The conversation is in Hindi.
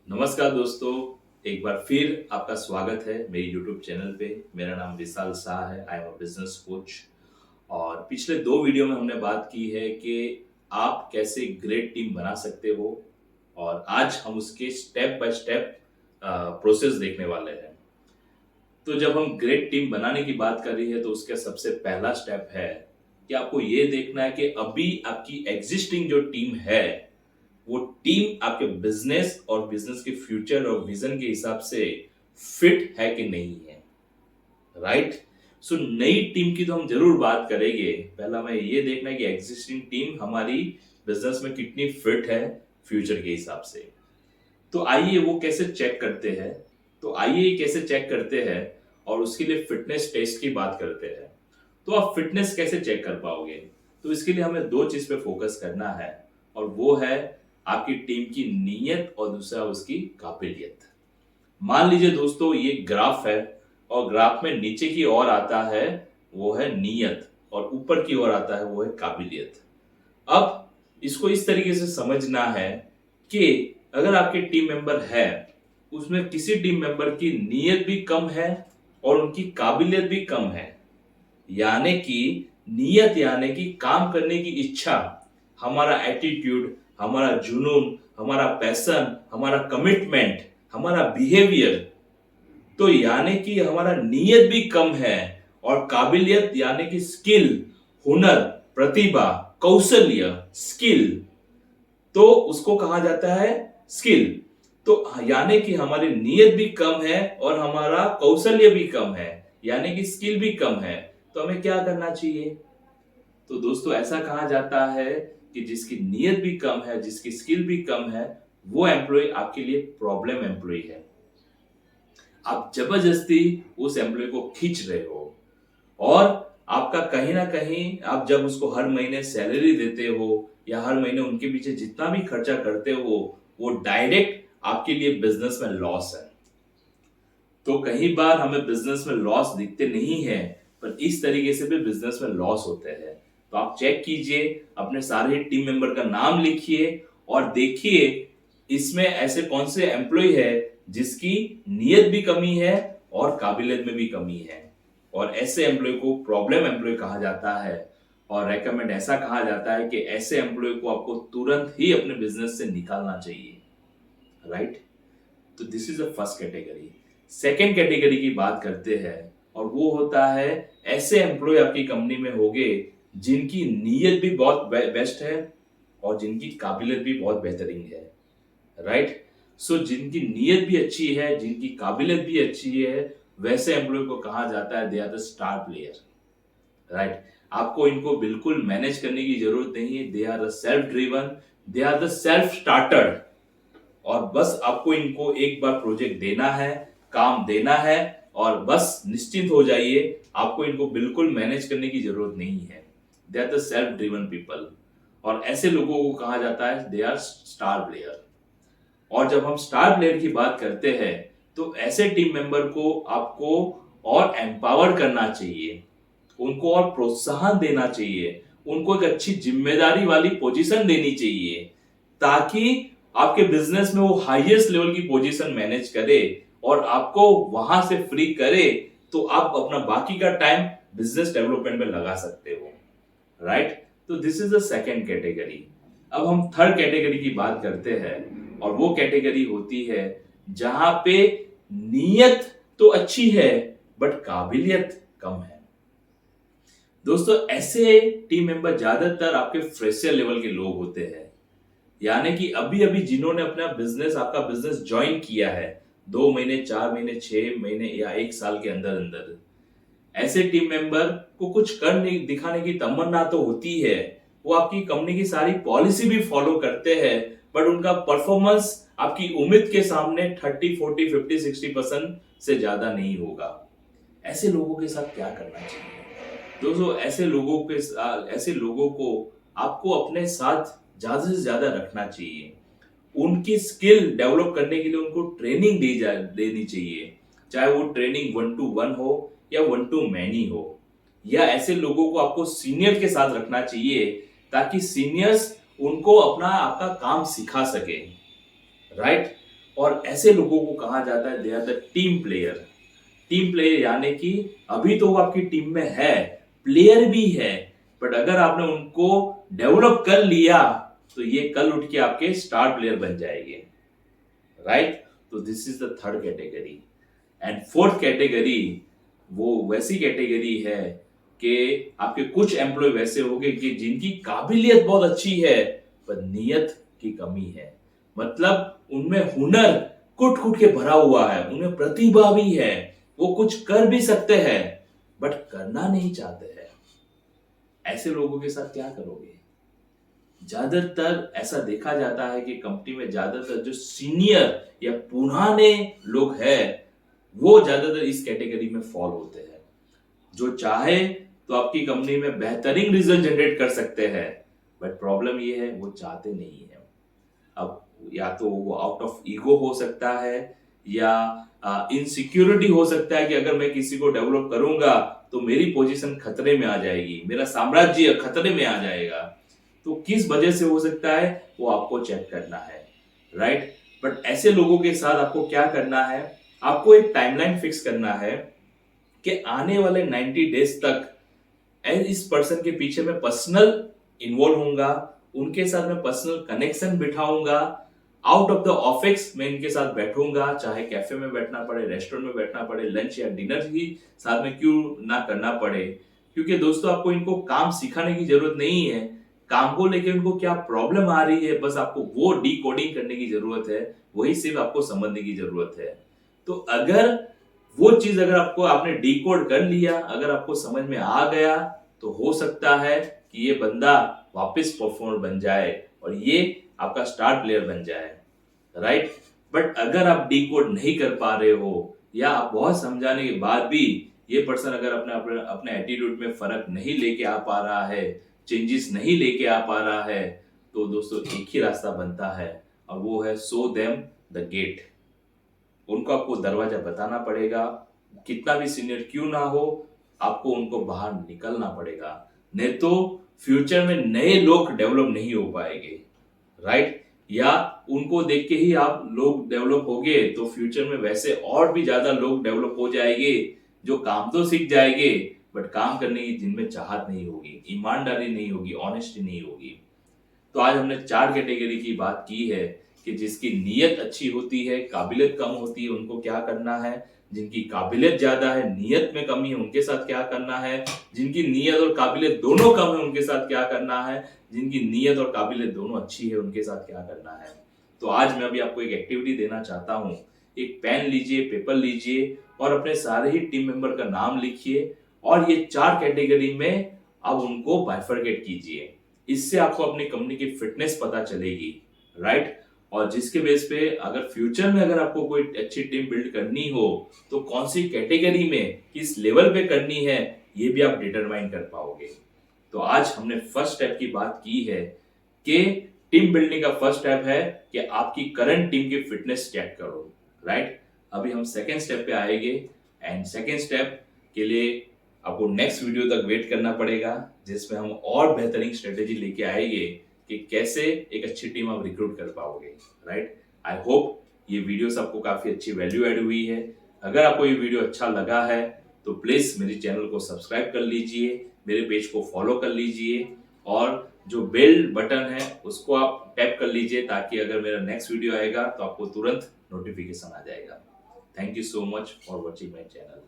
नमस्कार दोस्तों, एक बार फिर आपका स्वागत है मेरी YouTube चैनल पे। मेरा नाम विशाल शाह है। I am a business coach. और पिछले 2 वीडियो में हमने बात की है कि आप कैसे ग्रेट टीम बना सकते हो, और आज हम उसके स्टेप बाय स्टेप प्रोसेस देखने वाले हैं। तो जब हम ग्रेट टीम बनाने की बात कर रही है तो उसका सबसे पहला स्टेप है कि आपको ये देखना है कि अभी आपकी एग्जिस्टिंग जो टीम है वो टीम आपके बिजनेस और बिजनेस के फ्यूचर और विजन के हिसाब से फिट है कि नहीं है। राइट। सो नई टीम की तो हम जरूर बात करेंगे। पहला हमें ये देखना है कि एग्जिस्टिंग टीम हमारी बिजनेस में कितनी फिट है फ्यूचर के हिसाब से। तो आइए वो कैसे चेक करते हैं। तो आइए कैसे चेक करते हैं और उसके लिए फिटनेस टेस्ट की बात करते हैं। तो आप फिटनेस कैसे चेक कर पाओगे? तो इसके लिए हमें 2 चीज पे फोकस करना है, और वो है आपकी टीम की नीयत और दूसरा उसकी काबिलियत। मान लीजिए दोस्तों, ये ग्राफ है और ग्राफ में नीचे की ओर आता है वो है नीयत और ऊपर की ओर आता है वो है काबिलियत। अब इसको इस तरीके से समझना है कि अगर आपके टीम मेंबर है, उसमें किसी टीम मेंबर की नीयत भी कम है और उनकी काबिलियत भी कम है, यानी कि नीयत यानी कि काम करने की इच्छा, हमारा एटीट्यूड, हमारा जुनून, हमारा पैशन, हमारा कमिटमेंट, हमारा बिहेवियर, तो यानी कि हमारा नीयत भी कम है, और काबिलियत यानी कि स्किल, हुनर, प्रतिभा, कौशल्य, स्किल, तो उसको कहा जाता है स्किल। तो यानी कि हमारी नीयत भी कम है और हमारा कौशल्य भी कम है, यानी कि स्किल भी कम है। तो हमें क्या करना चाहिए? तो दोस्तों, ऐसा कहा जाता है कि जिसकी नीयत भी कम है, जिसकी स्किल भी कम है, वो एम्प्लॉय आपके लिए प्रॉब्लम एम्प्लॉय है। आप जबरदस्ती उस एम्प्लॉय को खींच रहे हो, और आपका कहीं ना कहीं आप जब उसको हर महीने सैलरी देते हो या हर महीने उनके पीछे जितना भी खर्चा करते हो, वो डायरेक्ट आपके लिए बिजनेस में लॉस है। तो कई बार हमें बिजनेस में लॉस दिखते नहीं है, पर इस तरीके से भी बिजनेस में लॉस होते हैं। तो आप चेक कीजिए, अपने सारे टीम मेंबर का नाम लिखिए और देखिए इसमें ऐसे कौन से एम्प्लॉय है जिसकी नीयत भी कमी है और काबिलियत में भी कमी है। और ऐसे एम्प्लॉय को प्रॉब्लम एम्प्लॉय कहा जाता है, और रेकमेंड ऐसा कहा जाता है कि ऐसे एम्प्लॉय को आपको तुरंत ही अपने बिजनेस से निकालना चाहिए। राइट। तो this is the first category. Second category की बात करते हैं, और वो होता है ऐसे एम्प्लॉय आपकी कंपनी में होंगे जिनकी नीयत भी बहुत बेस्ट है और जिनकी काबिलियत भी बहुत बेहतरीन है। राइट। सो जिनकी नीयत भी अच्छी है, जिनकी काबिलियत भी अच्छी है, वैसे एम्प्लॉय को कहा जाता है they are the star player. Right. आपको इनको बिल्कुल मैनेज करने की जरूरत नहीं है। They are the self driven, they are the self starter, और बस आपको इनको एक बार प्रोजेक्ट देना है, काम देना है, और बस निश्चिंत हो जाइए। आपको इनको बिल्कुल मैनेज करने की जरूरत नहीं है। They are the self driven people, और ऐसे लोगों को कहा जाता है दे आर स्टार प्लेयर। और जब हम स्टार प्लेयर की बात करते हैं तो ऐसे टीम मेंबर को आपको और एम्पावर करना चाहिए, उनको और प्रोत्साहन देना चाहिए, उनको एक अच्छी जिम्मेदारी वाली पोजीशन देनी चाहिए, ताकि आपके बिजनेस में वो हाईएस्ट लेवल की पोजीशन मैनेज करे और आपको वहां से फ्री करे, तो आप अपना बाकी का टाइम बिजनेस डेवलपमेंट में लगा सकते हो। राइट। तो this is the second category. अब हम थर्ड कैटेगरी की बात करते हैं, और वो कैटेगरी होती है जहां पे नीयत तो अच्छी है बट काबिलियत कम है। दोस्तों, ऐसे टीम मेंबर ज्यादातर आपके फ्रेशर लेवल के लोग होते हैं, यानी कि अभी अभी जिन्होंने अपना बिजनेस, आपका बिजनेस ज्वाइन किया है 2 महीने, 4 महीने, 6 महीने या 1 साल के अंदर अंदर। ऐसे टीम मेंबर को कुछ कर नहीं दिखाने की तमन्ना तो होती है, वो आपकी कंपनी की सारी पॉलिसी भी फॉलो करते हैं, बट उनका परफॉर्मेंस आपकी उम्मीद के सामने 30, 40, 50, 60% से ज्यादा नहीं होगा। ऐसे लोगों के साथ क्या करना चाहिए? दोस्तों, ऐसे लोगों को आपको अपने साथ ज्यादा से ज्यादा रखना चाहिए। उनकी स्किल डेवलप करने के लिए उनको ट्रेनिंग देनी चाहिए, चाहे वो ट्रेनिंग 1 to 1 हो या 1 to many हो। या ऐसे लोगों को आपको सीनियर के साथ रखना चाहिए, ताकि सीनियर्स उनको अपना आपका काम सिखा सके। राइट। और ऐसे लोगों को कहा जाता है they are the team player. Team player यानी कि अभी तो वो आपकी टीम में है, प्लेयर भी है, बट अगर आपने उनको डेवलप कर लिया तो ये कल उठ के आपके स्टार प्लेयर बन जाएंगे, राइट। तो this is the third category. And fourth category वो वैसी कैटेगरी है कि आपके कुछ एम्प्लॉय वैसे होंगे कि जिनकी काबिलियत बहुत अच्छी है पर नियत की कमी है। मतलब उनमें हुनर कुट कुट के भरा हुआ है, उनमें प्रतिभा भी है, वो कुछ कर भी सकते हैं बट करना नहीं चाहते हैं। ऐसे लोगों के साथ क्या करोगे? ज्यादातर ऐसा देखा जाता है कि कंपनी में ज्यादातर जो सीनियर या पुराने लोग हैं वो ज्यादातर इस कैटेगरी में फॉल होते हैं। जो चाहे तो आपकी कंपनी में बेहतरीन रिजल्ट जनरेट कर सकते हैं, बट प्रॉब्लम ये है वो चाहते नहीं है। अब या तो वो आउट ऑफ ईगो हो सकता है या इनसिक्योरिटी हो सकता है कि अगर मैं किसी को डेवलप करूंगा तो मेरी पोजीशन खतरे में आ जाएगी, मेरा साम्राज्य खतरे में आ जाएगा। तो किस वजह से हो सकता है वो आपको चेक करना है, राइट। बट ऐसे लोगों के साथ आपको क्या करना है, आपको एक टाइमलाइन फिक्स करना है कि आने वाले 90 डेज तक इस पर्सन के पीछे मैं पर्सनल इन्वॉल्व होऊंगा, उनके साथ मैं पर्सनल कनेक्शन बिठाऊंगा, आउट ऑफ द ऑफिस मैं इनके साथ बैठूंगा, चाहे कैफे में बैठना पड़े, रेस्टोरेंट में बैठना पड़े, लंच या डिनर ही साथ में क्यों ना करना पड़े। क्योंकि दोस्तों आपको इनको काम सिखाने की जरूरत नहीं है, काम को लेकर उनको क्या प्रॉब्लम आ रही है बस आपको वो डी कोडिंग करने की जरूरत है, वही सिर्फ आपको समझने की जरूरत है। तो अगर वो चीज अगर आपने डी कोड कर लिया, अगर आपको समझ में आ गया तो हो सकता है कि ये बंदा वापस परफॉर्मर बन जाए और ये आपका स्टार प्लेयर बन जाए, राइट। बट अगर आप डी कोड नहीं कर पा रहे हो या आप बहुत समझाने के बाद भी ये पर्सन अगर अपने एटीट्यूड में फर्क नहीं लेके आ पा रहा है, चेंजेस नहीं लेके आ पा रहा है, तो दोस्तों एक ही रास्ता बनता है और वो है शो देम द गेट। उनको आपको दरवाजा बताना पड़ेगा, कितना भी सीनियर क्यों ना हो आपको उनको बाहर निकलना पड़ेगा, नहीं तो फ्यूचर में नए लोग डेवलप नहीं हो पाएंगे, राइट। या उनको देख के ही आप लोग डेवलप होगे तो फ्यूचर में वैसे और भी ज्यादा लोग डेवलप हो जाएंगे जो काम तो सीख जाएंगे बट काम करने की जिनमें चाहत नहीं होगी, ईमानदारी नहीं होगी, ऑनेस्टी नहीं होगी। तो आज हमने 4 कैटेगरी की बात की है कि जिसकी नीयत अच्छी होती है, काबिलियत कम होती है, उनको क्या करना है। जिनकी काबिलियत ज्यादा है, नीयत में कमी है, उनके साथ क्या करना है। जिनकी नीयत और काबिलियत दोनों कम है, उनके साथ क्या करना है। जिनकी नीयत और काबिलियत दोनों अच्छी है, उनके साथ क्या करना है। तो आज मैं अभी आपको एक एक्टिविटी देना चाहता हूं। एक पेन लीजिए, पेपर लीजिए और अपने सारे ही टीम मेंबर का नाम लिखिए और ये 4 कैटेगरी में अब उनको बाइफरकेट कीजिए। इससे आपको अपनी कंपनी की फिटनेस पता चलेगी, राइट। और जिसके बेस पे अगर फ्यूचर में अगर आपको कोई अच्छी टीम बिल्ड करनी हो तो कौन सी कैटेगरी में किस लेवल पे करनी है ये भी आप डिटरमाइन कर पाओगे। तो आज हमने फर्स्ट स्टेप की बात की है कि टीम बिल्डिंग का फर्स्ट स्टेप है कि आपकी करंट टीम की फिटनेस चेक करो, राइट। अभी हम सेकेंड स्टेप पे आएंगे एंड सेकेंड स्टेप के लिए आपको नेक्स्ट वीडियो तक वेट करना पड़ेगा जिसमें हम और बेहतरीन स्ट्रेटेजी लेके आएंगे कि कैसे एक अच्छी टीम आप रिक्रूट कर पाओगे, राइट। आई होप ये वीडियोस आपको काफी अच्छी वैल्यू ऐड हुई है। अगर आपको ये वीडियो अच्छा लगा है तो प्लीज मेरे चैनल को सब्सक्राइब कर लीजिए, मेरे पेज को फॉलो कर लीजिए और जो बेल बटन है उसको आप टैप कर लीजिए ताकि अगर मेरा नेक्स्ट वीडियो आएगा तो आपको तुरंत नोटिफिकेशन आ जाएगा। Thank you so much for watching my channel.